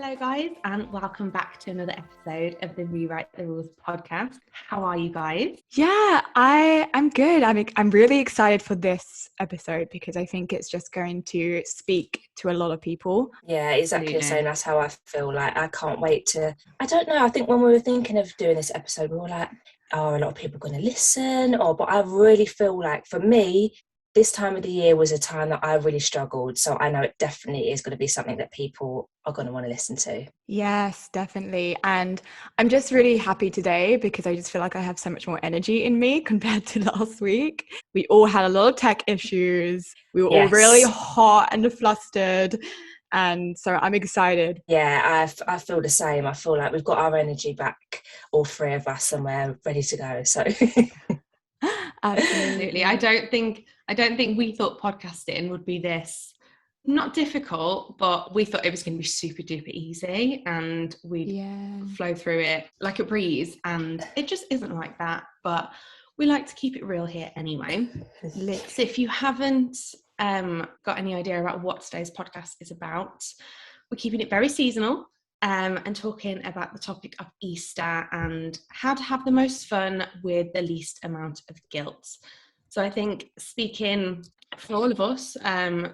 Hello guys, and welcome back to another episode of the Rewrite the Rules podcast. How are you guys? Yeah, I'm good. I'm really excited for this episode because I think it's just going to speak to a lot of people. Yeah, exactly the Absolutely. same. That's how I feel. Like, I can't wait to... I don't know. I think when we were thinking of doing this episode, we were like, oh, a lot of people going to listen? But I really feel like, for me, this time of the year was a time that I really struggled. So I know it definitely is going to be something that people are going to want to listen to. Yes, definitely. And I'm just really happy today because I just feel like I have so much more energy in me compared to last week. We all had a lot of tech issues. We were all really hot and flustered. And so I'm excited. Yeah, I feel the same. I feel like we've got our energy back, all three of us, and we're ready to go. So Absolutely. I don't think we thought podcasting would be this not difficult, but we thought it was going to be super duper easy and we'd flow through it like a breeze, and it just isn't like that. But we like to keep it real here anyway. So if you haven't got any idea about what today's podcast is about, we're keeping it very seasonal and talking about the topic of Easter and how to have the most fun with the least amount of guilt. So I think, speaking for all of us,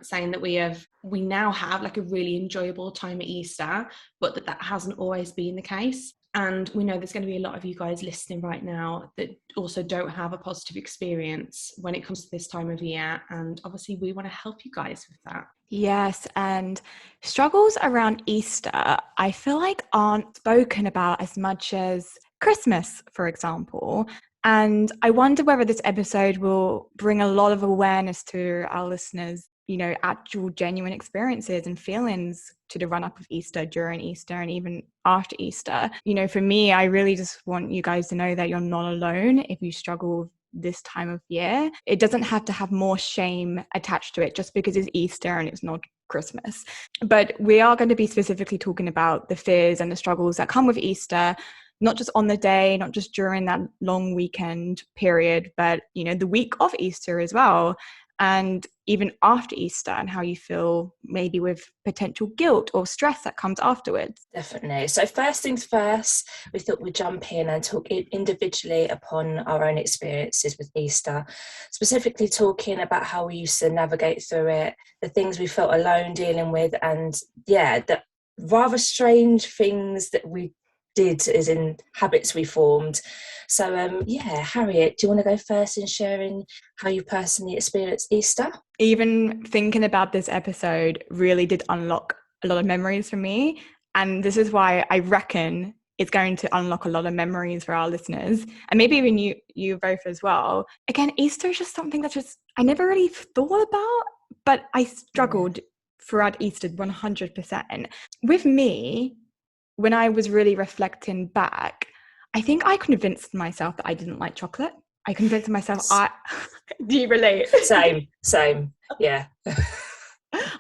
saying that we now have like a really enjoyable time at Easter, but that hasn't always been the case. And we know there's going to be a lot of you guys listening right now that also don't have a positive experience when it comes to this time of year. And obviously we want to help you guys with that. Yes, and struggles around Easter, I feel like aren't spoken about as much as Christmas, for example. And I wonder whether this episode will bring a lot of awareness to our listeners, you know, actual genuine experiences and feelings to the run up of Easter, during Easter, and even after Easter. You know, for me, I really just want you guys to know that you're not alone if you struggle this time of year. It doesn't have to have more shame attached to it just because it's Easter and it's not Christmas. But we are going to be specifically talking about the fears and the struggles that come with Easter, not just on the day, not just during that long weekend period, but, you know, the week of Easter as well. And even after Easter, and how you feel maybe with potential guilt or stress that comes afterwards. Definitely. So first things first, we thought we'd jump in and talk individually upon our own experiences with Easter, specifically talking about how we used to navigate through it, the things we felt alone dealing with, and the rather strange things that we did, as in habits we formed. So Harriet, do you want to go first in sharing how you personally experienced Easter? Even thinking about this episode really did unlock a lot of memories for me, and this is why I reckon it's going to unlock a lot of memories for our listeners, and maybe even you both as well. Again, Easter is just something that I never really thought about, but I struggled throughout Easter 100%. With me, when I was really reflecting back, I think I convinced myself that I didn't like chocolate. I convinced myself do you relate? Same, yeah.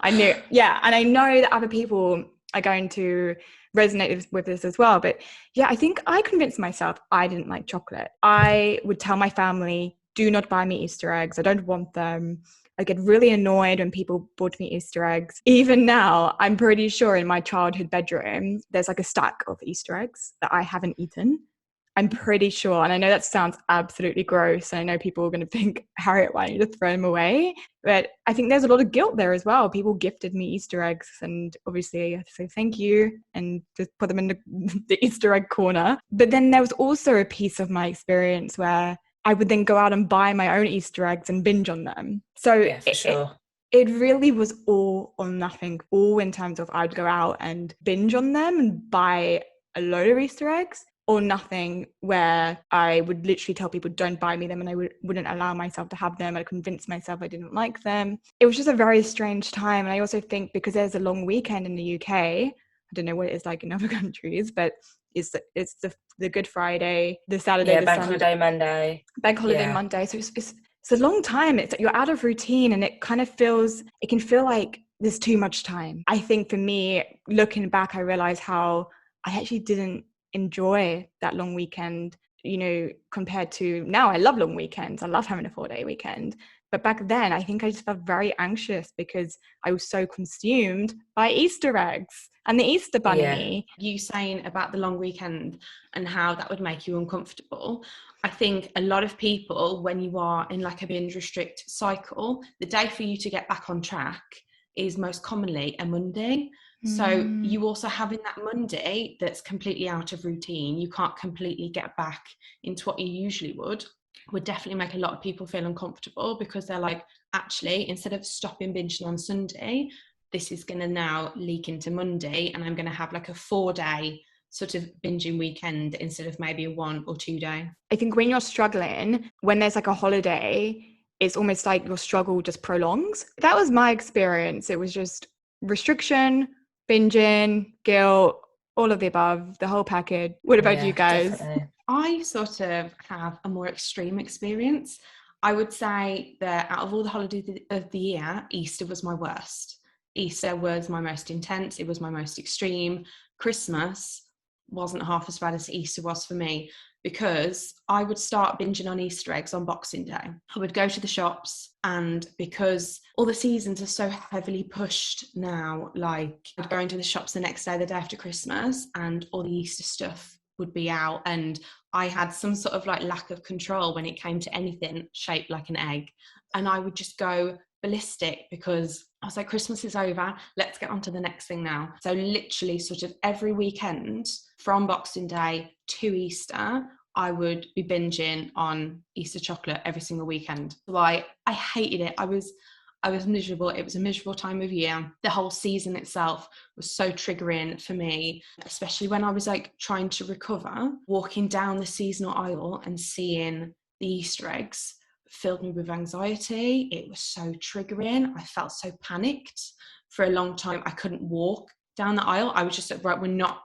I knew, yeah, and I know that other people are going to resonate with this as well, but yeah, I think I convinced myself I didn't like chocolate. I would tell my family, do not buy me Easter eggs, I don't want them. I get really annoyed when people bought me Easter eggs. Even now, I'm pretty sure in my childhood bedroom, there's like a stack of Easter eggs that I haven't eaten. I'm pretty sure. And I know that sounds absolutely gross. And I know people are going to think, Harriet, why don't you just throw them away? But I think there's a lot of guilt there as well. People gifted me Easter eggs, and obviously I have to say thank you and just put them in the Easter egg corner. But then there was also a piece of my experience where I would then go out and buy my own Easter eggs and binge on them. So yeah, for sure. It really was all or nothing, all in terms of I'd go out and binge on them and buy a load of Easter eggs, or nothing where I would literally tell people don't buy me them and I wouldn't allow myself to have them. I convinced myself I didn't like them. It was just a very strange time. And I also think because there's a long weekend in the UK, I don't know what it is like in other countries, but it's the Good Friday, the Saturday, the Bank Holiday Monday. Bank Holiday Monday. So it's a long time. It's you're out of routine, and it can feel like there's too much time. I think for me, looking back, I realized how I actually didn't enjoy that long weekend, you know, compared to now. I love long weekends. I love having a 4-day weekend. But back then, I think I just felt very anxious because I was so consumed by Easter eggs and the Easter bunny. Yeah. You saying about the long weekend and how that would make you uncomfortable. I think a lot of people, when you are in like a binge restrict cycle, the day for you to get back on track is most commonly a Monday. So you also having that Monday that's completely out of routine, you can't completely get back into what you usually would definitely make a lot of people feel uncomfortable, because they're like, actually, instead of stopping binging on Sunday, this is going to now leak into Monday, and I'm going to have like a 4-day sort of binging weekend instead of maybe a 1 or 2 day. I think when you're struggling, when there's like a holiday, it's almost like your struggle just prolongs. That was my experience. It was just restriction, binging, guilt, all of the above, the whole package. What about you guys? Definitely. I sort of have a more extreme experience. I would say that out of all the holidays of the year, Easter was my worst. Easter was my most intense. It was my most extreme. Christmas wasn't half as bad as Easter was for me, because I would start binging on Easter eggs on Boxing Day. I would go to the shops, and because all the seasons are so heavily pushed now, like I'd go into the shops the next day, the day after Christmas, and all the Easter stuff would be out, and I had some sort of like lack of control when it came to anything shaped like an egg, and I would just go ballistic because I was like, Christmas is over, let's get on to the next thing now. So literally sort of every weekend from Boxing Day to Easter, I would be binging on Easter chocolate every single weekend. So I hated it. I was miserable. It was a miserable time of year. The whole season itself was so triggering for me, especially when I was like trying to recover. Walking down the seasonal aisle and seeing the Easter eggs filled me with anxiety. It was so triggering. I felt so panicked for a long time. I couldn't walk down the aisle. I was just like, right, we're not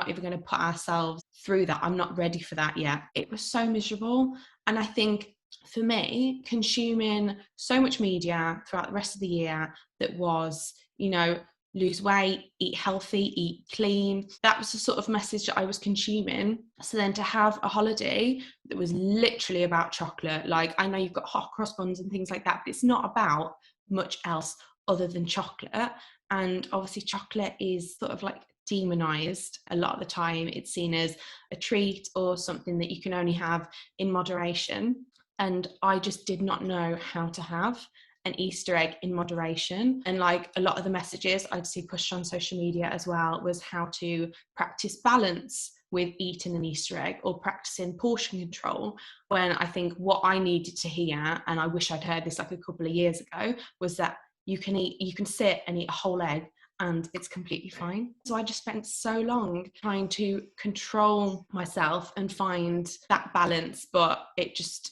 even going to put ourselves through that. I'm not ready for that yet. It was so miserable. And I think for me, consuming so much media throughout the rest of the year that was, you know, lose weight, eat healthy, eat clean. That was the sort of message that I was consuming. So then to have a holiday that was literally about chocolate, like I know you've got hot cross buns and things like that, but it's not about much else other than chocolate. And obviously chocolate is sort of like demonized a lot of the time. It's seen as a treat or something that you can only have in moderation. And I just did not know how to have an Easter egg in moderation. And like a lot of the messages I'd see pushed on social media as well was how to practice balance with eating an Easter egg, or practicing portion control, when I think what I needed to hear, and I wish I'd heard this like a couple of years ago, was that you can sit and eat a whole egg and it's completely fine. So I just spent so long trying to control myself and find that balance, but it just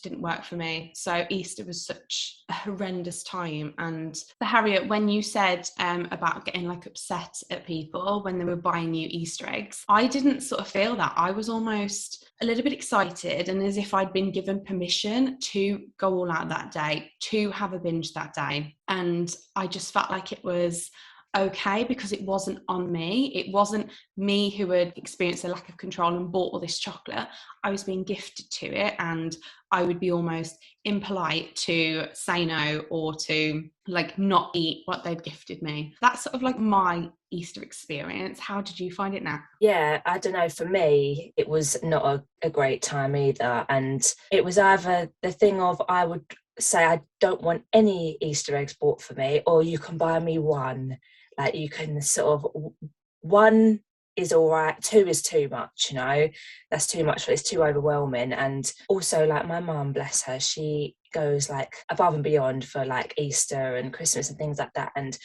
didn't work for me. So Easter was such a horrendous time. And for Harriet, when you said about getting like upset at people when they were buying you Easter eggs, I didn't sort of feel that. I was almost a little bit excited, and as if I'd been given permission to go all out that day, to have a binge that day. And I just felt like it was okay, because it wasn't on me. It wasn't me who had experienced a lack of control and bought all this chocolate. I was being gifted to it, and I would be almost impolite to say no or to like not eat what they'd gifted me. That's sort of like my Easter experience. How did you find it, Nat? Yeah, I don't know, for me it was not a great time either, and it was either the thing of I would say I don't want any Easter eggs bought for me, or you can buy me one. Like you can sort of, one is all right, 2 is too much, you know, that's too much, it's too overwhelming. And also like my mum, bless her, she goes like above and beyond for like Easter and Christmas and things like that. And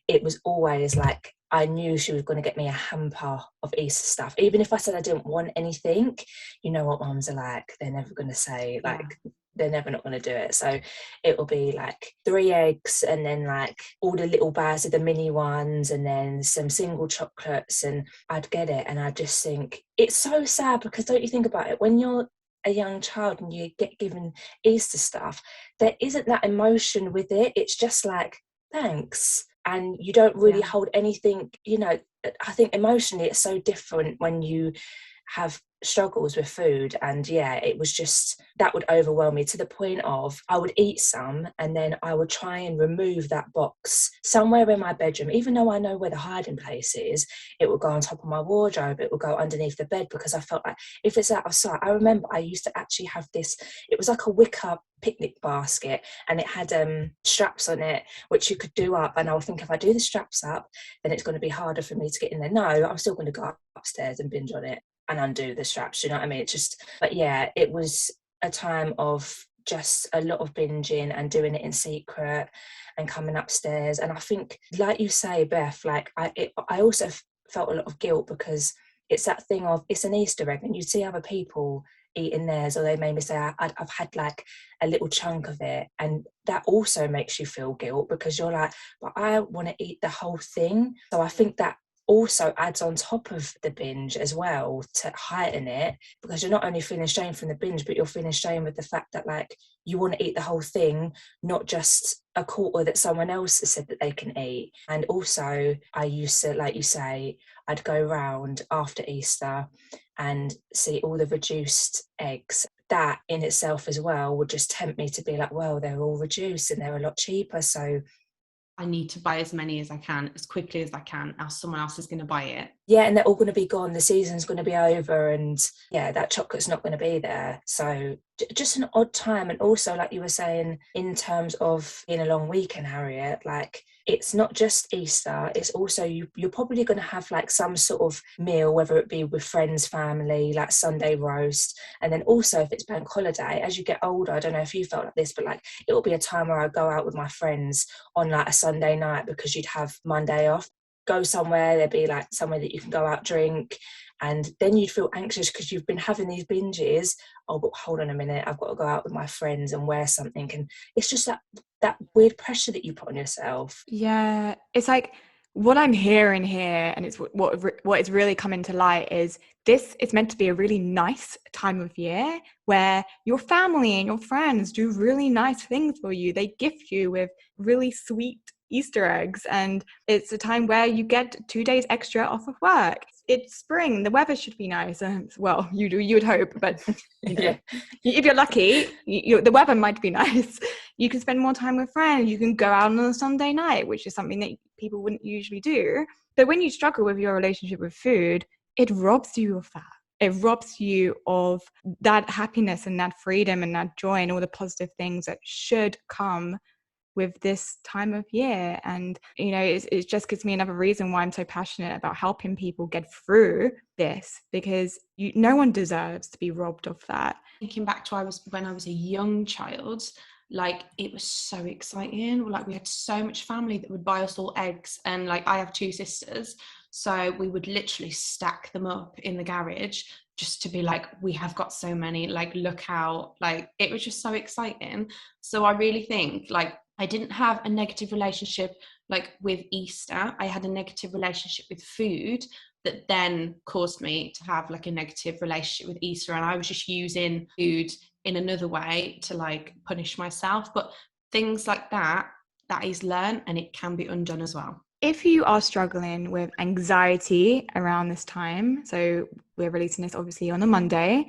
it was always like, I knew she was going to get me a hamper of Easter stuff. Even if I said I didn't want anything, you know what mums are like, they're never going to say like, they're never not going to do it. So it will be like 3 eggs, and then like all the little bags of the mini ones, and then some single chocolates, and I'd get it. And I just think it's so sad, because don't you think about it, when you're a young child and you get given Easter stuff, there isn't that emotion with it. It's just like, thanks. And you don't really hold anything, you know. I think emotionally it's so different when you have struggles with food, and it was just, that would overwhelm me to the point of I would eat some and then I would try and remove that box somewhere in my bedroom, even though I know where the hiding place is. It would go on top of my wardrobe, it would go underneath the bed, because I felt like if it's out of sight. I remember I used to actually have this, it was like a wicker picnic basket, and it had straps on it which you could do up, and I would think, if I do the straps up then it's going to be harder for me to get in there. No, I'm still going to go upstairs and binge on it and undo the straps, you know what I mean? It's just, but it was a time of just a lot of binging and doing it in secret and coming upstairs. And I think, like you say, Beth, like I also felt a lot of guilt, because it's that thing of, it's an Easter egg and you see other people eating theirs, or they made me say I've had like a little chunk of it, and that also makes you feel guilt, because you're like, but I want to eat the whole thing. So I think that also adds on top of the binge as well to heighten it, because you're not only feeling shame from the binge, but you're feeling shame with the fact that like you want to eat the whole thing, not just a quarter that someone else has said that they can eat. And also I used to, like you say, I'd go round after Easter and see all the reduced eggs. That in itself as well would just tempt me to be like, well, they're all reduced and they're a lot cheaper, so I need to buy as many as I can, as quickly as I can, else someone else is going to buy it. Yeah, and they're all going to be gone. The season's going to be over, and that chocolate's not going to be there. So just an odd time. And also, like you were saying, in terms of being a long weekend, Harriet, like it's not just Easter, it's also you're probably going to have like some sort of meal, whether it be with friends, family, like Sunday roast. And then also if it's bank holiday, as you get older, I don't know if you felt like this, but like it will be a time where I go out with my friends on like a Sunday night, because you'd have Monday off. Go somewhere, there'd be like somewhere that you can go out, drink, and then you'd feel anxious because you've been having these binges. Oh, but hold on a minute, I've got to go out with my friends and wear something, and it's just that weird pressure that you put on yourself. Yeah, it's like what I'm hearing here, and it's what is really coming to light is this is meant to be a really nice time of year where your family and your friends do really nice things for you. They gift you with really sweet Easter eggs, and it's a time where you get 2 days extra off of work. It's spring, the weather should be nice, and well, you would hope, but if you're lucky, the weather might be nice. You can spend more time with friends, you can go out on a Sunday night, which is something that people wouldn't usually do. But when you struggle with your relationship with food, it robs you of that. It robs you of that happiness and that freedom and that joy and all the positive things that should come with this time of year. And it just gives me another reason why I'm so passionate about helping people get through this, because no one deserves to be robbed of that. Thinking back to when I was a young child, like it was so exciting. Like we had so much family that would buy us all eggs, and like I have 2 sisters, so we would literally stack them up in the garage just to be like, we have got so many, like look out. Like it was just so exciting. So I really think like I didn't have a negative relationship like with Easter. I had a negative relationship with food that then caused me to have like a negative relationship with Easter, and I was just using food in another way to like punish myself. But things like that is learned, and it can be undone as well. If you are struggling with anxiety around this time, so we're releasing this obviously on a Monday,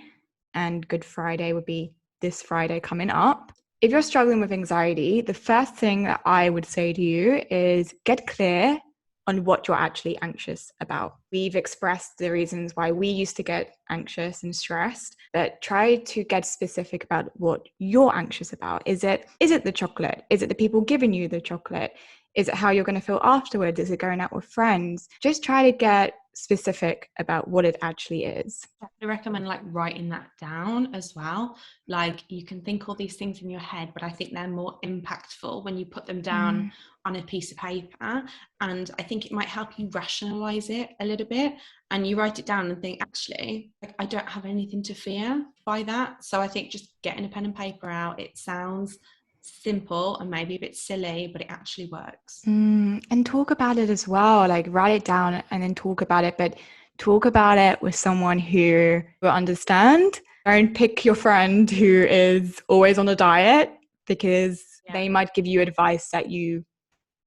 and Good Friday would be this Friday coming up. If you're struggling with anxiety, the first thing that I would say to you is get clear on what you're actually anxious about. We've expressed the reasons why we used to get anxious and stressed, but try to get specific about what you're anxious about. Is it the chocolate? Is it the people giving you the chocolate? Is it how you're going to feel afterwards? Is it going out with friends? Just try to get specific about what it actually is. I recommend like writing that down as well. Like you can think all these things in your head, but I think they're more impactful when you put them down on a piece of paper. And I think it might help you rationalize it a little bit, and you write it down and think, actually, like, I don't have anything to fear by that. So I think just getting a pen and paper out, it sounds simple and maybe a bit silly, but it actually works. And talk about it as well. Like write it down and then talk about it, but talk about it with someone who will understand. Don't pick your friend who is always on a diet, because they might give you advice that you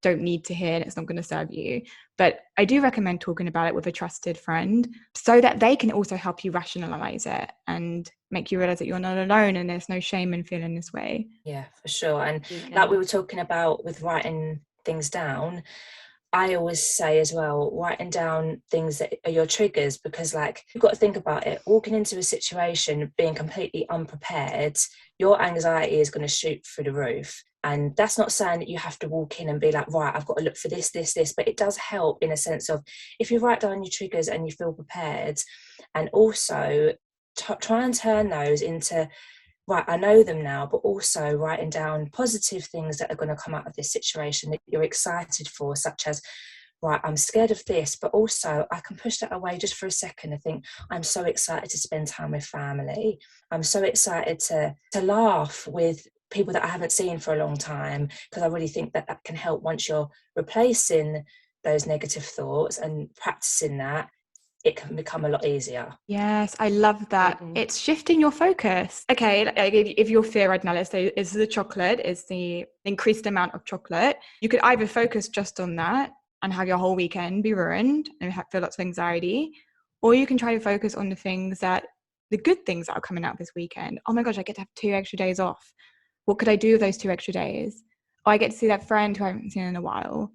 don't need to hear and it's not going to serve you. But I do recommend talking about it with a trusted friend so that they can also help you rationalize it and make you realize that you're not alone and there's no shame in feeling this way. Yeah, for sure. And like we were talking about with writing things down, I always say as well, writing down things that are your triggers, because like you've got to think about it. Walking into a situation being completely unprepared, your anxiety is going to shoot through the roof. And that's not saying that you have to walk in and be like, right, I've got to look for this, but it does help in a sense of if you write down your triggers and you feel prepared, and also try and turn those into, right, I know them now, but also writing down positive things that are going to come out of this situation that you're excited for, such as, right, I'm scared of this, but also I can push that away just for a second and think, I'm so excited to spend time with family. I'm so excited to laugh with people that I haven't seen for a long time, because I really think that can help once you're replacing those negative thoughts and practicing that. It can become a lot easier. Yes, I love that. It's shifting your focus. Okay, if your fear right now, let's say, is the chocolate, is the increased amount of chocolate, you could either focus just on that and have your whole weekend be ruined and feel lots of anxiety, or you can try to focus on the good things that are coming out this weekend. Oh my gosh, I get to have 2 extra days off. What could I do with those 2 extra days? Oh, I get to see that friend who I haven't seen in a while.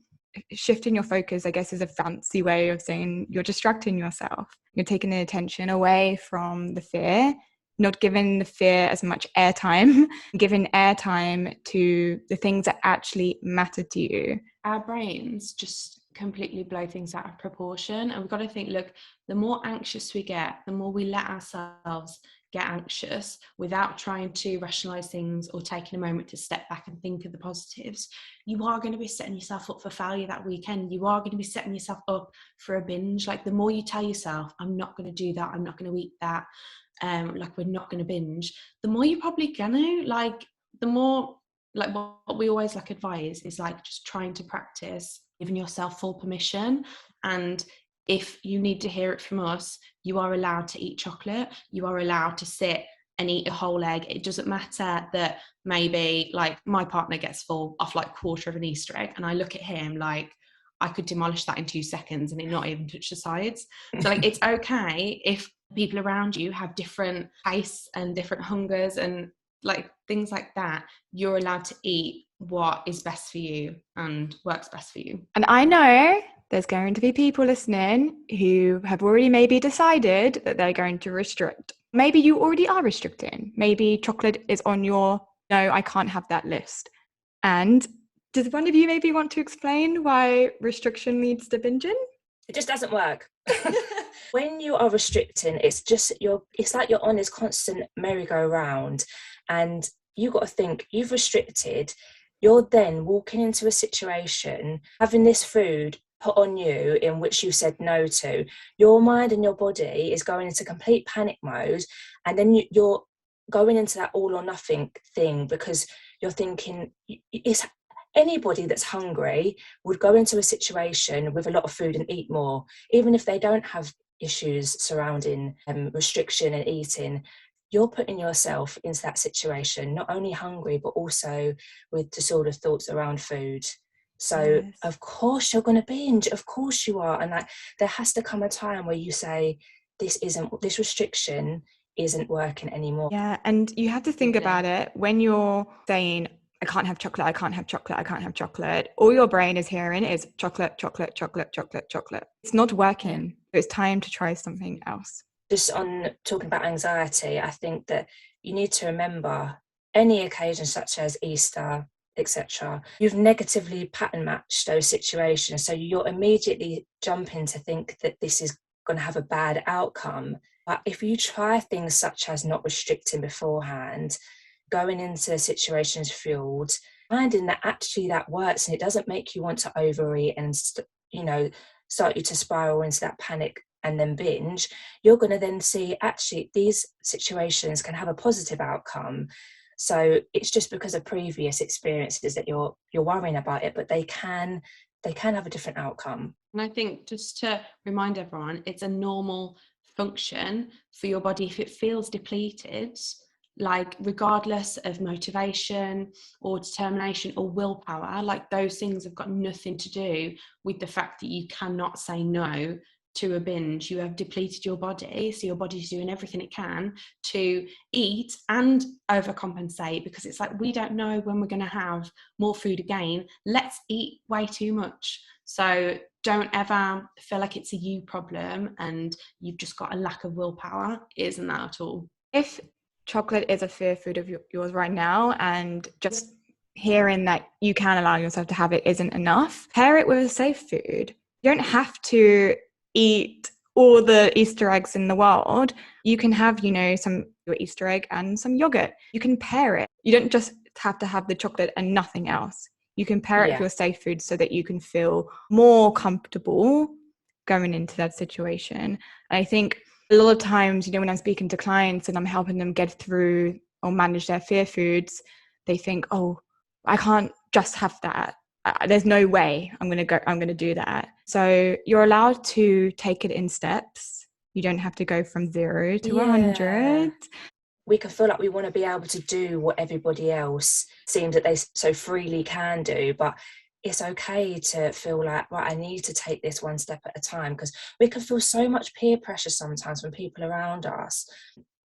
Shifting your focus, I guess, is a fancy way of saying you're distracting yourself. You're taking the attention away from the fear, not giving the fear as much airtime, giving airtime to the things that actually matter to you. Our brains just completely blow things out of proportion, and we've got to think, look, the more anxious we get, the more we let ourselves get anxious without trying to rationalize things or taking a moment to step back and think of the positives. You are going to be setting yourself up for failure that weekend. You are going to be setting yourself up for a binge. Like, the more you tell yourself, I'm not going to do that, I'm not going to eat that, like, we're not going to binge, the more you're probably gonna, like, the more, like, what we always like advise is like just trying to practice giving yourself full permission. And if you need to hear it from us, you are allowed to eat chocolate. You are allowed to sit and eat a whole egg. It doesn't matter that maybe, like, my partner gets full off like quarter of an Easter egg, and I look at him like I could demolish that in 2 seconds and it not even touch the sides. So like, it's okay if people around you have different tastes and different hungers and like things like that. You're allowed to eat what is best for you and works best for you. And I know there's going to be people listening who have already maybe decided that they're going to restrict. Maybe you already are restricting. Maybe chocolate is on your no, I can't have that list. And does one of you maybe want to explain why restriction leads to binging? It just doesn't work. When you are restricting, it's like you're on this constant merry-go-round, and you've got to think, you've restricted, you're then walking into a situation, having this food put on you in which you said no to. Your mind and your body is going into complete panic mode, and then you're going into that all or nothing thing, because you're thinking, it's anybody that's hungry would go into a situation with a lot of food and eat more, even if they don't have issues surrounding restriction and eating. You're putting yourself into that situation, not only hungry, but also with disordered thoughts around food. So yes, of course you're going to binge, of course you are. And like, there has to come a time where you say, this restriction isn't working anymore. Yeah, and you have to think about it when you're saying, I can't have chocolate, I can't have chocolate, I can't have chocolate. All your brain is hearing is chocolate, chocolate, chocolate, chocolate, chocolate. It's not working. It's time to try something else. Just on talking about anxiety, I think that you need to remember any occasion such as Easter, etc., you've negatively pattern matched those situations. So you're immediately jumping to think that this is going to have a bad outcome. But if you try things such as not restricting beforehand, going into situations fueled, finding that actually that works and it doesn't make you want to overeat and start you to spiral into that panic and then binge, you're going to then see actually these situations can have a positive outcome. So it's just because of previous experiences that you're worrying about it, but they can have a different outcome. And I think, just to remind everyone, it's a normal function for your body if it feels depleted. like regardless of motivation or determination or willpower, like those things have got nothing to do with the fact that you cannot say no to a binge. You have depleted your body, so your body's doing everything it can to eat and overcompensate, because it's like, we don't know when we're going to have more food again. Let's eat way too much. So don't ever feel like it's a you problem and you've just got a lack of willpower. It isn't that at all. If chocolate is a fear food of yours right now, and just hearing that you can allow yourself to have it isn't enough, pair it with a safe food. You don't have to eat all the Easter eggs in the world. You can have, some your Easter egg and some yogurt. You can pair it. You don't just have to have the chocolate and nothing else. You can pair it with your safe food so that you can feel more comfortable going into that situation. And I think a lot of times, when I'm speaking to clients and I'm helping them get through or manage their fear foods, they think, oh, I can't just have that. There's no way I'm going to do that. So you're allowed to take it in steps. You don't have to go from 0 to 100. We can feel like we want to be able to do what everybody else seems that they so freely can do, but it's okay to feel like, right, I need to take this one step at a time, because we can feel so much peer pressure sometimes from people around us,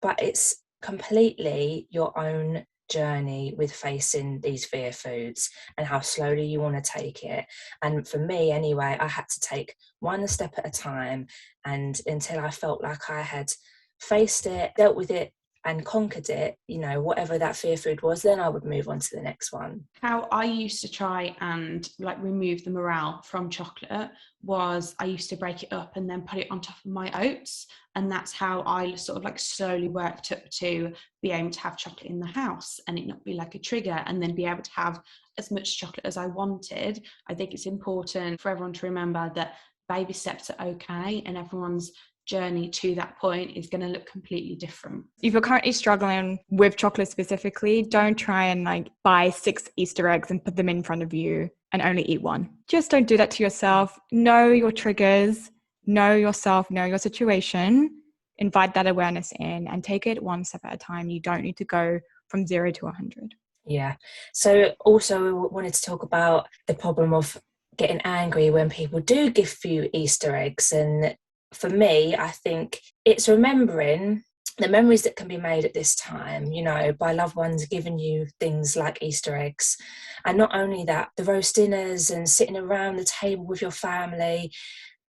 but it's completely your own journey with facing these fear foods and how slowly you want to take it. And for me anyway, I had to take one step at a time, and until I felt like I had faced it, dealt with it and conquered it, whatever that fear food was, then I would move on to the next one. How I used to try and remove the morale from chocolate was I used to break it up and then put it on top of my oats, and that's how I sort of slowly worked up to be able to have chocolate in the house and it not be like a trigger, and then be able to have as much chocolate as I wanted. I think it's important for everyone to remember that baby steps are okay, and everyone's journey to that point is going to look completely different. If you're currently struggling with chocolate specifically, don't try and buy 6 Easter eggs and put them in front of you and only eat one. Just don't do that to yourself. Know your triggers, know yourself, know your situation, invite that awareness in and take it one step at a time. You don't need to go from 0 to 100. Yeah. So also we wanted to talk about the problem of getting angry when people do give you Easter eggs. And for me, I think it's remembering the memories that can be made at this time, by loved ones giving you things like Easter eggs. And not only that, the roast dinners and sitting around the table with your family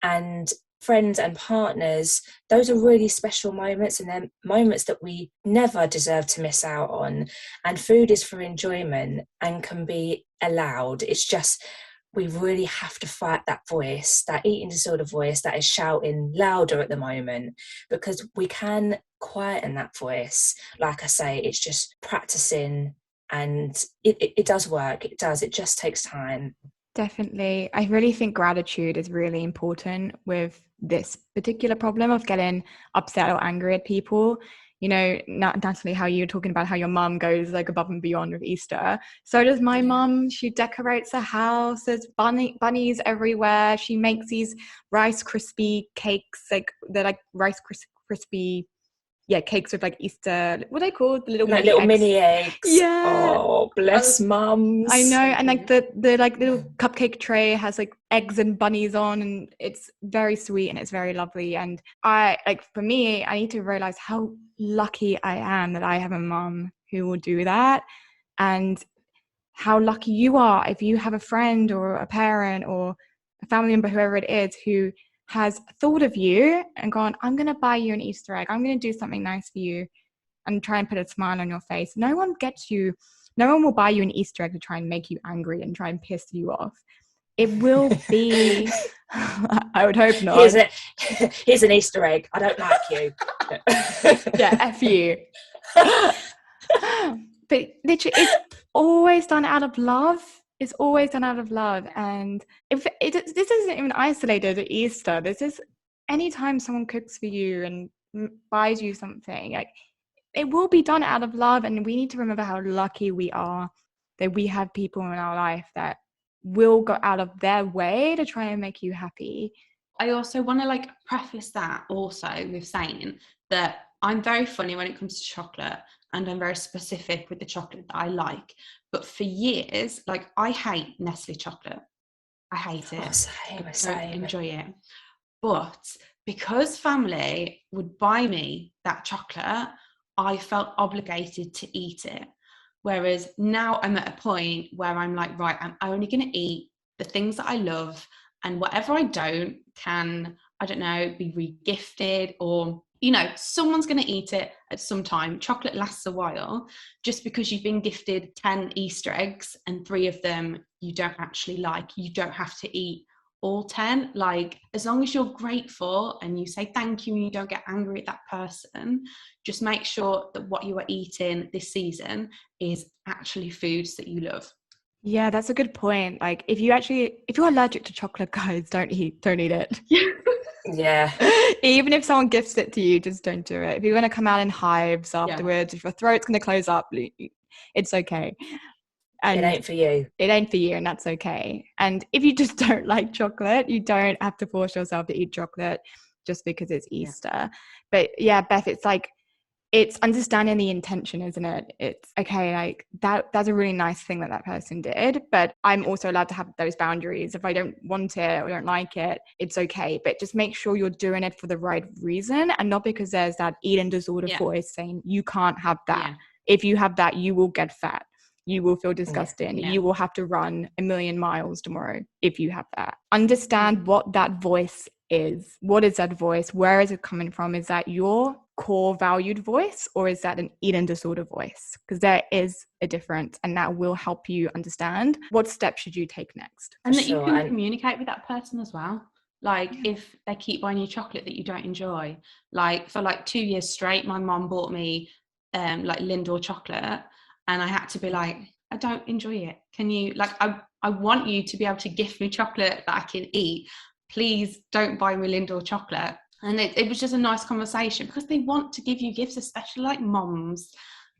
and friends and partners, those are really special moments, and they're moments that we never deserve to miss out on. And food is for enjoyment and can be allowed. It's just, we really have to fight that voice, that eating disorder voice that is shouting louder at the moment, because we can quieten that voice. Like I say, it's just practicing, and it does work. It just takes time. Definitely. I really think gratitude is really important with this particular problem of getting upset or angry at people. Natalie, how you're talking about how your mum goes above and beyond with Easter. So does my mum. She decorates the house. There's bunnies everywhere. She makes these Rice Krispie cakes, they're Rice Krispie cakes with Easter, what are they called? The little mini eggs. Yeah. Oh, bless mums. I know. And the little cupcake tray has eggs and bunnies on, and it's very sweet and it's very lovely. And for me, I need to realize how lucky I am that I have a mum who will do that, and how lucky you are if you have a friend or a parent or a family member, whoever it is, who has thought of you and gone, I'm going to buy you an Easter egg. I'm going to do something nice for you, and try and put a smile on your face. No one will buy you an Easter egg to try and make you angry and try and piss you off. It will be, I would hope not. Here's an Easter egg. I don't like you. Yeah, F you. But literally, it's always done out of love. It's always done out of love. And this isn't even isolated at Easter. This is anytime someone cooks for you and buys you something, it will be done out of love. And we need to remember how lucky we are that we have people in our life that will go out of their way to try and make you happy. I also want to preface that also with saying that I'm very funny when it comes to chocolate, and I'm very specific with the chocolate that I like. But for years, like, I hate Nestle chocolate. I hate it. Same. Don't enjoy it. But because family would buy me that chocolate, I felt obligated to eat it. Whereas now I'm at a point where I'm like, right, I'm only going to eat the things that I love, and whatever I don't can, I don't know, be re-gifted, or, you know, someone's going to eat it at some time. Chocolate lasts a while. Just because you've been gifted 10 Easter eggs and 3 of them you don't actually like, you don't have to eat all 10. Like, as long as you're grateful and you say thank you and you don't get angry at that person, just make sure that what you are eating this season is actually foods that you love. Yeah, that's a good point. Like, if you're allergic to chocolate, guys, don't eat it. Yeah. Even if someone gifts it to you, just don't do it. If you're going to come out in hives afterwards, if your throat's going to close up, it's okay. And it ain't for you. It ain't for you, and that's okay. And if you just don't like chocolate, you don't have to force yourself to eat chocolate just because it's Easter. But yeah, Beth, it's like, it's understanding the intention, isn't it? It's okay, like that's a really nice thing that person did, but I'm also allowed to have those boundaries. If I don't want it or don't like it, it's okay. But just make sure you're doing it for the right reason, and not because there's that eating disorder voice saying you can't have that. Yeah. If you have that, you will get fat. You will feel disgusting. Yeah. You will have to run 1,000,000 miles tomorrow if you have that. Understand what that voice is. What is that voice? Where is it coming from? Is that your core valued voice, or is that an eating disorder voice? Because there is a difference, and that will help you understand what steps should you take next. And that you can communicate with that person as well. Like, if they keep buying you chocolate that you don't enjoy, like for like 2 years straight, my mom bought me like Lindor chocolate, and I had to be like, I don't enjoy it. Can you, like, I want you to be able to gift me chocolate that I can eat. Please don't buy me Lindor chocolate. And it was just a nice conversation, because they want to give you gifts, especially like moms.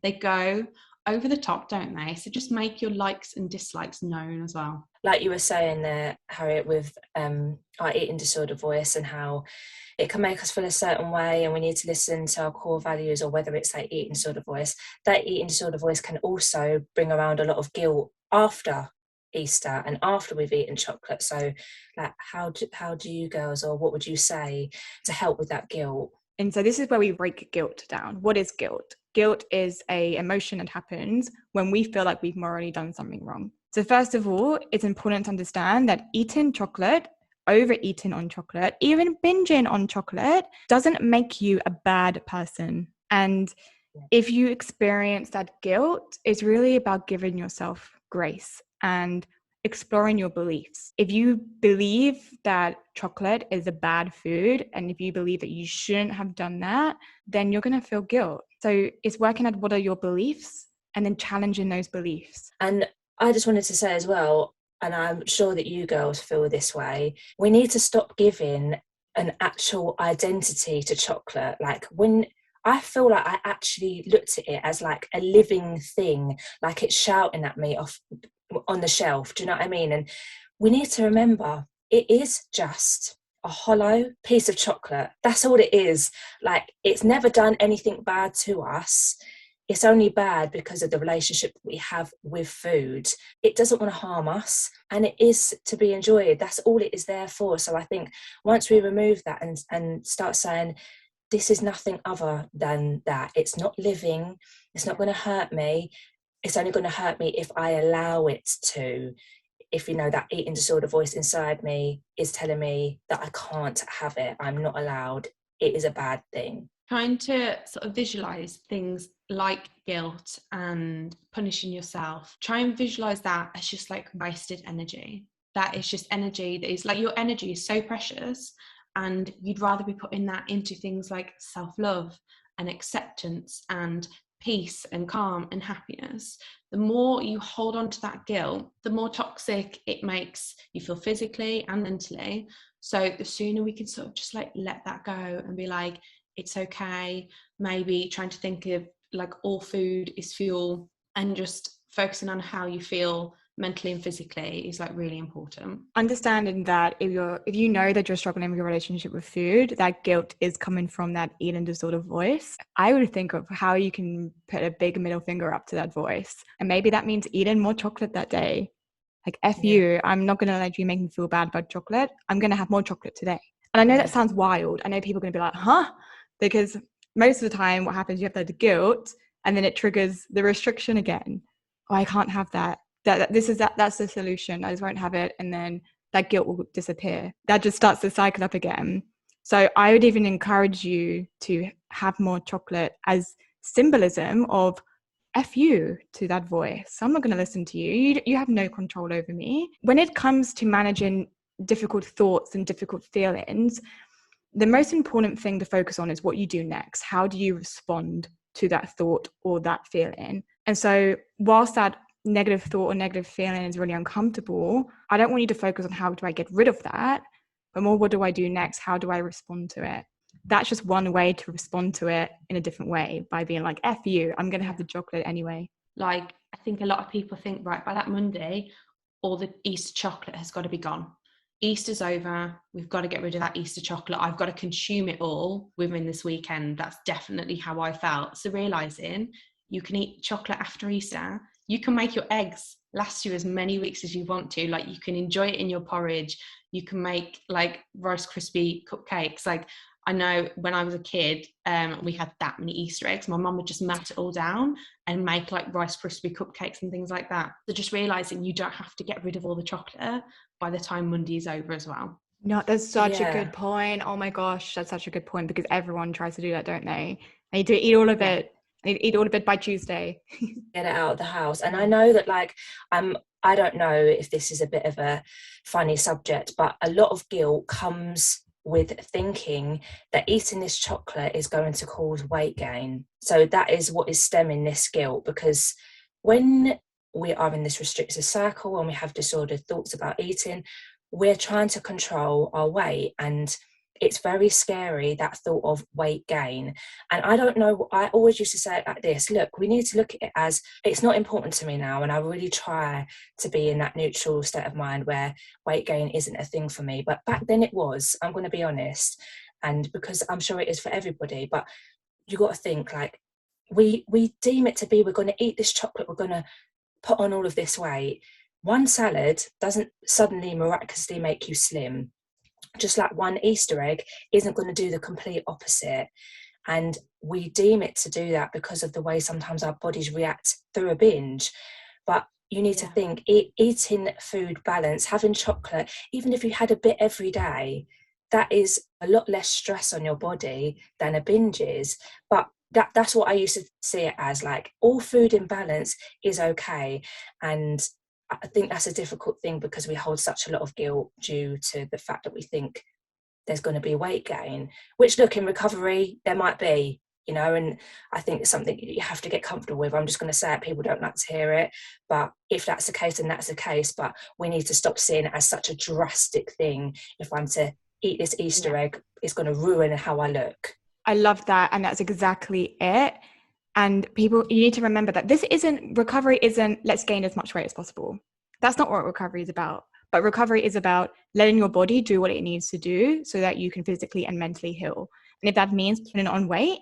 They go over the top, don't they? So just make your likes and dislikes known as well. Like you were saying there, Harriet, with our eating disorder voice, and how it can make us feel a certain way, and we need to listen to our core values, or whether it's that eating disorder voice. That eating disorder voice can also bring around a lot of guilt after Easter and after we've eaten chocolate. So like, how do you girls, or what would you say to help with that guilt? And so this is where we break guilt down. What is guilt? Guilt is an emotion that happens when we feel like we've morally done something wrong. So first of all, it's important to understand that eating chocolate, overeating on chocolate, even binging on chocolate doesn't make you a bad person. And if you experience that guilt, it's really about giving yourself grace and exploring your beliefs. If you believe that chocolate is a bad food, and if you believe that you shouldn't have done that, then you're going to feel guilt. So it's working at what are your beliefs, and then challenging those beliefs. And I just wanted to say as well, and I'm sure that you girls feel this way, we need to stop giving an actual identity to chocolate. Like, when I feel like I actually looked at it as like a living thing, like it's shouting at me off on the shelf, do you know what I mean? And we need to remember, it is just a hollow piece of chocolate. That's all it is. Like, it's never done anything bad to us. It's only bad because of the relationship we have with food. It doesn't want to harm us, and it is to be enjoyed. That's all it is there for. So I think once we remove that and start saying, this is nothing other than that, it's not living, it's not going to hurt me, it's only going to hurt me if I allow it to. If, you know, that eating disorder voice inside me is telling me that I can't have it, I'm not allowed, it is a bad thing. Trying to sort of visualize things like guilt and punishing yourself. Try and visualize that as just like wasted energy. That is just energy that is like, your energy is so precious, and you'd rather be putting that into things like self-love and acceptance and peace and calm and happiness. The more you hold on to that guilt, the more toxic it makes you feel physically and mentally. So the sooner we can sort of just like let that go and be like, it's okay. Maybe trying to think of like all food is fuel, and just focusing on how you feel mentally and physically is like really important. Understanding that if you know that you're struggling with your relationship with food, that guilt is coming from that eating disorder voice. I would think of how you can put a big middle finger up to that voice. And maybe that means eating more chocolate that day. Like, you, I'm not going to let you make me feel bad about chocolate. I'm going to have more chocolate today. And I know that sounds wild. I know people are going to be like, huh? Because most of the time what happens, you have that guilt and then it triggers the restriction again. Oh, I can't have that. That's the solution. I just won't have it. And then that guilt will disappear. That just starts the cycle up again. So I would even encourage you to have more chocolate as symbolism of F you to that voice. I'm not going to listen to you. You have no control over me. When it comes to managing difficult thoughts and difficult feelings, the most important thing to focus on is what you do next. How do you respond to that thought or that feeling? And so whilst that negative thought or negative feeling is really uncomfortable, I don't want you to focus on how do I get rid of that, but more what do I do next? How do I respond to it? That's just one way to respond to it in a different way, by being like, F you, I'm going to have the chocolate anyway. Like, I think a lot of people think, right, by that Monday, all the Easter chocolate has got to be gone. Easter's over. We've got to get rid of that Easter chocolate. I've got to consume it all within this weekend. That's definitely how I felt. So realizing you can eat chocolate after Easter. You can make your eggs last you as many weeks as you want to. Like, you can enjoy it in your porridge. You can make like Rice Krispie cupcakes. Like, I know when I was a kid, we had that many Easter eggs. My mum would just melt it all down and make like Rice Krispie cupcakes and things like that. So just realising you don't have to get rid of all the chocolate by the time Monday's over as well. No, that's such a good point. Oh my gosh, that's such a good point, because everyone tries to do that, don't they? They need to eat all of it. They need to eat all of it by Tuesday. Get it out of the house. And I know that, like, I don't know if this is a bit of a funny subject, but a lot of guilt comes with thinking that eating this chocolate is going to cause weight gain. So that is what is stemming this guilt, because when we are in this restrictive circle, when we have disordered thoughts about eating, we're trying to control our weight, and it's very scary, that thought of weight gain. And I don't know, I always used to say it like this: look, we need to look at it as, it's not important to me now, and I really try to be in that neutral state of mind where weight gain isn't a thing for me. But back then it was, I'm going to be honest, and because I'm sure it is for everybody. But you got to think, like, we deem it to be, we're going to eat this chocolate, we're going to put on all of this weight. One salad doesn't suddenly miraculously make you slim. Just like one Easter egg isn't going to do the complete opposite. And we deem it to do that because of the way sometimes our bodies react through a binge. But you need to think, eating food balance, having chocolate, even if you had a bit every day, that is a lot less stress on your body than a binge is. But that's what I used to see it as, like, all food in balance is okay. And I think that's a difficult thing, because we hold such a lot of guilt due to the fact that we think there's going to be weight gain, which, look, in recovery, there might be, you know, and I think it's something you have to get comfortable with. I'm just going to say it, people don't like to hear it, but if that's the case, then that's the case. But we need to stop seeing it as such a drastic thing. If I'm to eat this Easter egg, it's going to ruin how I look. I love that. And that's exactly it. And people, you need to remember that recovery isn't let's gain as much weight as possible. That's not what recovery is about. But recovery is about letting your body do what it needs to do so that you can physically and mentally heal. And if that means putting on weight,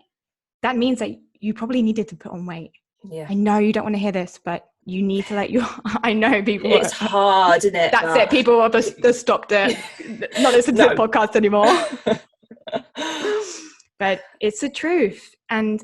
that means that you probably needed to put on weight. Yeah. I know you don't want to hear this, but you need to I know people. It's hard, isn't it? That's it. People have just stopped it. Not listening to the podcast anymore. But it's the truth. And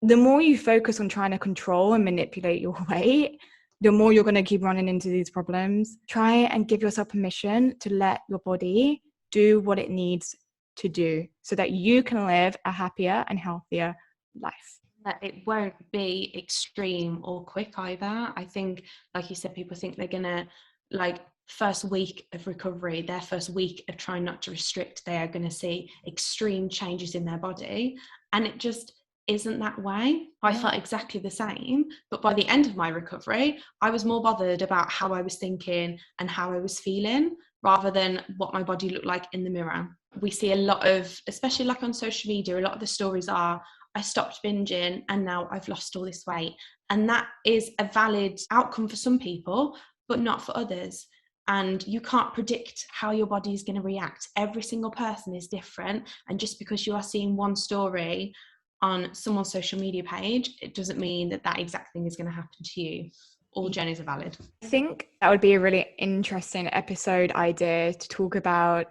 the more you focus on trying to control and manipulate your weight, the more you're going to keep running into these problems. Try and give yourself permission to let your body do what it needs to do so that you can live a happier and healthier life. It won't be extreme or quick either. I think, like you said, people think they're going to, like, first week of recovery, their first week of trying not to restrict, they are going to see extreme changes in their body. And it just isn't that way. I felt exactly the same, but by the end of my recovery, I was more bothered about how I was thinking and how I was feeling rather than what my body looked like in the mirror. We see a lot of, especially like on social media, a lot of the stories are, I stopped binging and now I've lost all this weight. And that is a valid outcome for some people, but not for others. And you can't predict how your body is going to react. Every single person is different. And just because you are seeing one story on someone's social media page, it doesn't mean that that exact thing is going to happen to you. All journeys are valid. I think that would be a really interesting episode idea to talk about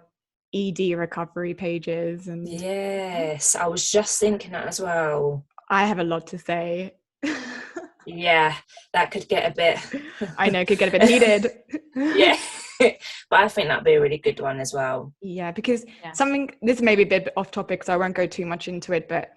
ED recovery pages. And yes, I was just thinking that as well. I have a lot to say. Yeah, that could get a bit I know, could get a bit heated. Yeah. But I think that'd be a really good one as well. Yeah, because something, this may be a bit off topic, so I won't go too much into it, but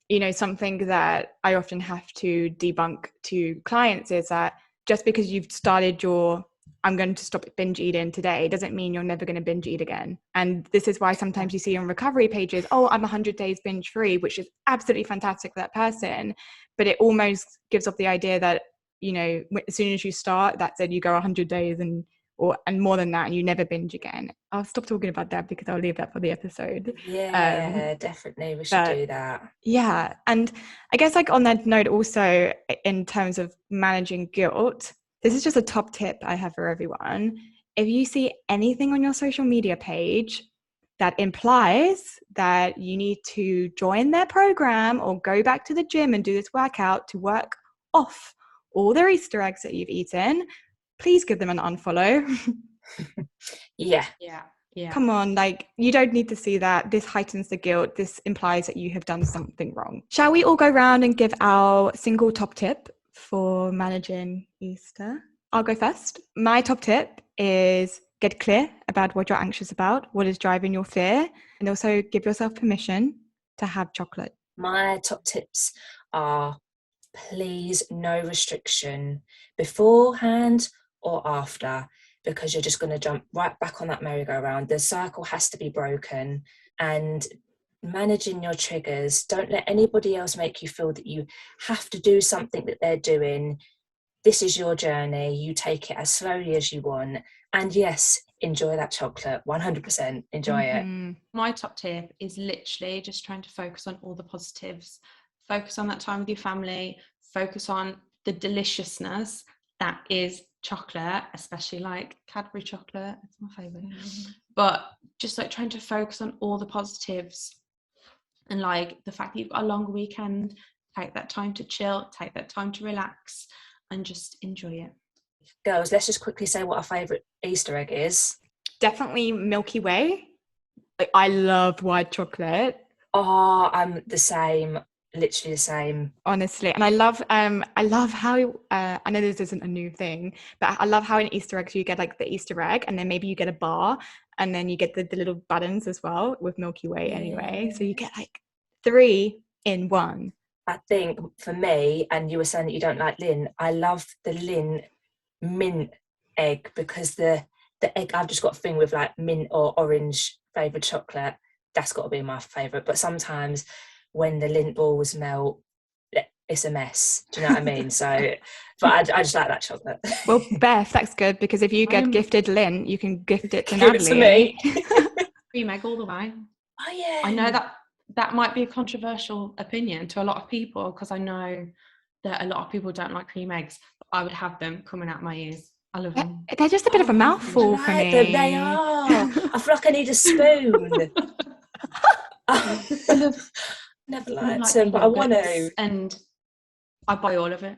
you know, something that I often have to debunk to clients is that just because you've started your I'm going to stop binge eating today doesn't mean you're never going to binge eat again. And this is why sometimes you see on recovery pages, oh, I'm 100 days binge free, which is absolutely fantastic for that person. But it almost gives off the idea that, you know, as soon as you start, that's it, you go 100 days and more than that, and you never binge again. I'll stop talking about that because I'll leave that for the episode. Yeah, definitely. We should do that. Yeah. And I guess like on that note also, in terms of managing guilt, this is just a top tip I have for everyone. If you see anything on your social media page that implies that you need to join their program or go back to the gym and do this workout to work off all their Easter eggs that you've eaten, please give them an unfollow. Yeah. Come on, like, you don't need to see that. This heightens the guilt. This implies that you have done something wrong. Shall we all go around and give our single top tip for managing Easter? I'll go first. My top tip is get clear about what you're anxious about, what is driving your fear, and also give yourself permission to have chocolate. My top tips are, please, no restriction beforehand or after, because you're just going to jump right back on that merry-go-round. The cycle has to be broken. And managing your triggers, don't let anybody else make you feel that you have to do something that they're doing. This is your journey. You take it as slowly as you want. And yes, enjoy that chocolate. 100% enjoy it. My top tip is literally just trying to focus on all the positives. Focus on that time with your family. Focus on the deliciousness that is chocolate, especially like Cadbury chocolate. It's my favourite. But just like trying to focus on all the positives, and like the fact that you've got a long weekend, take that time to chill, take that time to relax, and just enjoy it. Girls, let's just quickly say what our favourite Easter egg is. Definitely Milky Way. Like, I love white chocolate. Oh, I'm the same. Literally the same. Honestly. And I love how I know this isn't a new thing, but I love how in Easter eggs you get like the Easter egg, and then maybe you get a bar, and then you get the little buttons as well with Milky Way anyway. So you get like 3 in 1. I think for me, and you were saying that you don't like Lynn, I love the Lynn mint egg, because the egg, I've just got a thing with like mint or orange flavoured chocolate. That's got to be my favourite. But sometimes when the Lindt balls melt, it's a mess. Do you know what I mean? So, but I just like that chocolate. Well, Beth, that's good, because if you get gifted Lindt, you can gift it to Give Natalie. it to me. Cream egg all the way. Oh yeah. I know that might be a controversial opinion to a lot of people, because I know that a lot of people don't like cream eggs. But I would have them coming out my ears. I love them. They're just a bit of a mouthful for me. They are. I feel like I need a spoon. Never liked them, but I want to. And I buy all of it,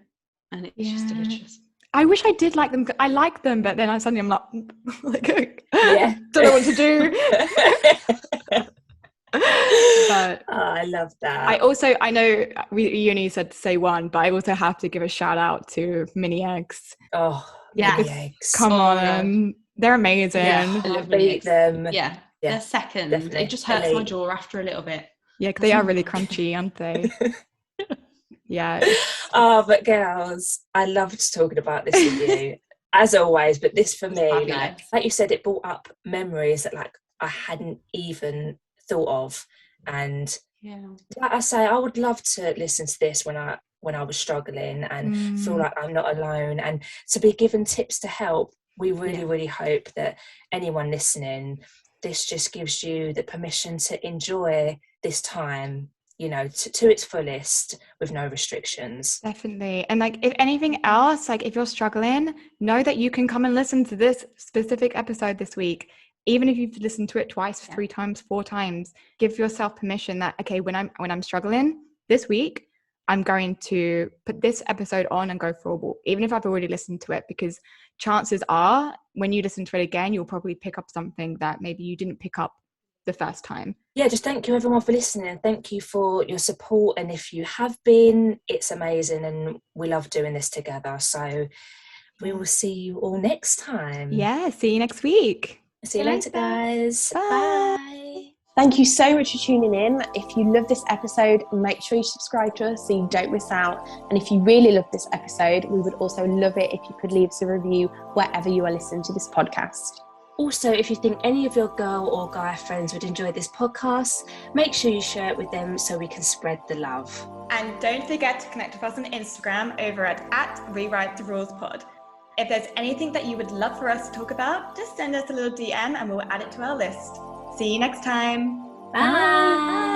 and it's just delicious. I wish I did like them. I like them, but then I'm like, yeah, don't know what to do. But I love that. I know you only said to say one, but I also have to give a shout out to mini eggs. Oh, yeah, mini eggs. Come on, they're amazing. Yeah, I beat them. Yeah, they're second. Definitely. It just hurts my jaw after a little bit. Yeah, they are really crunchy, aren't they? Yeah. Oh, but girls, I loved talking about this with you, as always. But this for me, like you said, it brought up memories that like I hadn't even thought of. And like I say, I would love to listen to this when I was struggling and feel like I'm not alone, and to be given tips to help. We really hope that anyone listening, this just gives you the permission to enjoy this time you know, to its fullest with no restrictions. Definitely. And like, if anything else, like if you're struggling, know that you can come and listen to this specific episode this week. Even if you've listened to it twice, 3 times, 4 times, give yourself permission that, okay, when I'm struggling this week, I'm going to put this episode on and go for a walk, even if I've already listened to it, because chances are when you listen to it again, you'll probably pick up something that maybe you didn't pick up the first time. Yeah, just thank you everyone for listening. Thank you for your support. And if you have been, it's amazing. And we love doing this together. So we will see you all next time. Yeah, see you next week. See you later, guys. Bye. Thank you so much for tuning in. If you love this episode, make sure you subscribe to us so you don't miss out. And if you really love this episode, we would also love it if you could leave us a review wherever you are listening to this podcast. Also, if you think any of your girl or guy friends would enjoy this podcast, make sure you share it with them so we can spread the love. And don't forget to connect with us on Instagram over at Rewrite the Rules Pod. If there's anything that you would love for us to talk about, just send us a little DM and we'll add it to our list. See you next time. Bye.